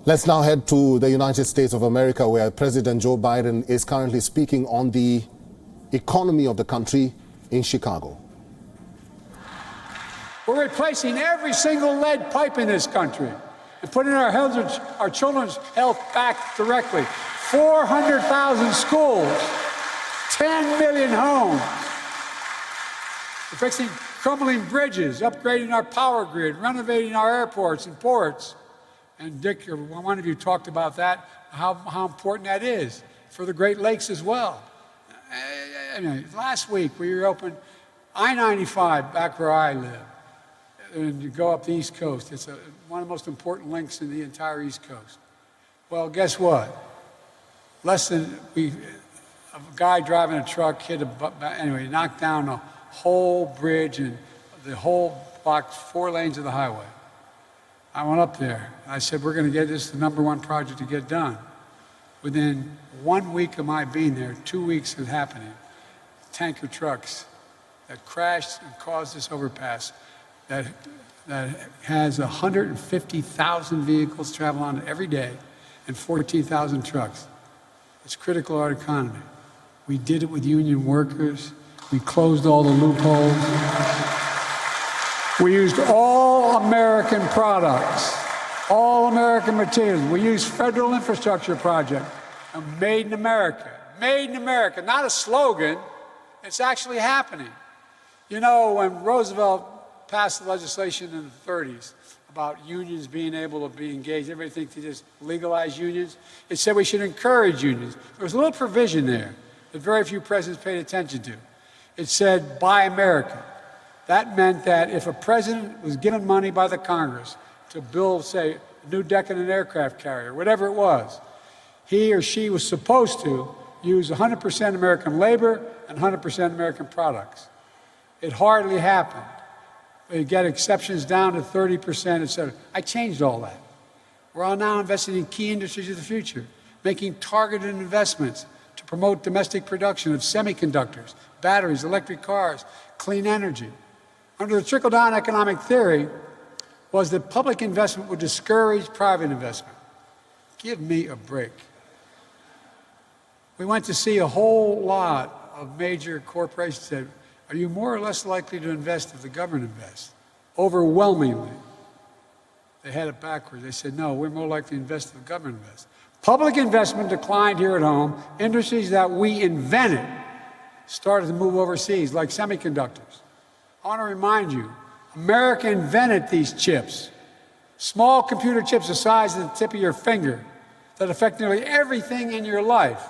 Let's now head to the United States of America, where President Joe Biden is currently speaking on the economy of the country in Chicago. We're replacing every single lead pipe in this country and putting our children's health back directly. 400,000 schools, 10 million homes. We're fixing crumbling bridges, upgrading our power grid, renovating our airports and ports. And Dick, one of you talked about that, how important that is for the Great Lakes as well. Last week we opened I-95 back where I live. And you go up the East Coast. It's one of the most important links in the entire East Coast. Well, guess what? A guy driving a truck knocked down the whole bridge and the whole block, 4 lanes of the highway. I went up there. I said, we're going to get this the #1 project to get done. Within 1 week of my being there, 2 weeks of happening, tanker trucks that crashed and caused this overpass that has 150,000 vehicles travel on it every day and 14,000 trucks. It's critical to our economy. We did it with union workers. We closed all the loopholes. We used all American products, all American materials. We used federal infrastructure project, made in America. Made in America, not a slogan. It's actually happening. You know, when Roosevelt passed the legislation in the 30s about unions being able to be engaged, everybody thinks to just legalize unions. It said we should encourage unions. There was a little provision there that very few presidents paid attention to. It said, buy American. That meant that if a president was given money by the Congress to build, say, a new deck in an aircraft carrier, whatever it was, he or she was supposed to use 100% American labor and 100% American products. It hardly happened. We get exceptions down to 30%, et cetera. I changed all that. We're all now investing in key industries of the future, making targeted investments to promote domestic production of semiconductors, batteries, electric cars, clean energy. Under the trickle-down economic theory was that public investment would discourage private investment. Give me a break. We went to see a whole lot of major corporations said, are you more or less likely to invest if the government invests? Overwhelmingly, they had it backwards. They said, no, we're more likely to invest if the government invests. Public investment declined here at home. Industries that we invented started to move overseas, like semiconductors. I want to remind you, America invented these chips, small computer chips the size of the tip of your finger that affect nearly everything in your life.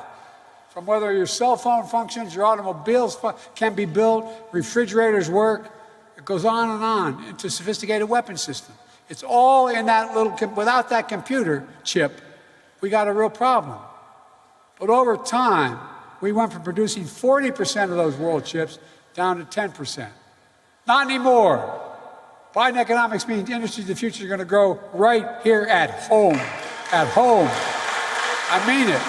From whether your cell phone functions, your automobiles can be built, refrigerators work, it goes on, into sophisticated weapon systems. It's all in that little, without that computer chip, we got a real problem. But over time, we went from producing 40% of those world chips down to 10%. Not anymore. Biden economics means industries of the future are going to grow right here at home. At home. I mean it.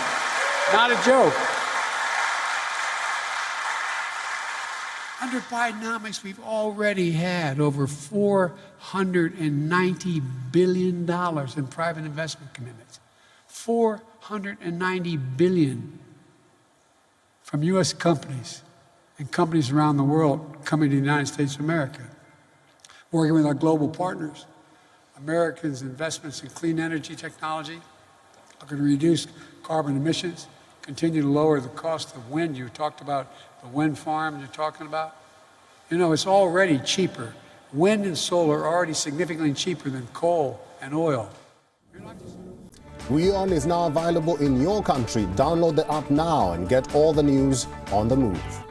Not a joke. Under Bidenomics, we've already had over $490 billion in private investment commitments. $490 billion from U.S. companies and companies around the world coming to the United States of America. Working with our global partners, Americans' investments in clean energy technology are going to reduce carbon emissions, continue to lower the cost of wind. You talked about the wind farm you're talking about. You know, it's already cheaper. Wind and solar are already significantly cheaper than coal and oil. WION is now available in your country. Download the app now and get all the news on the move.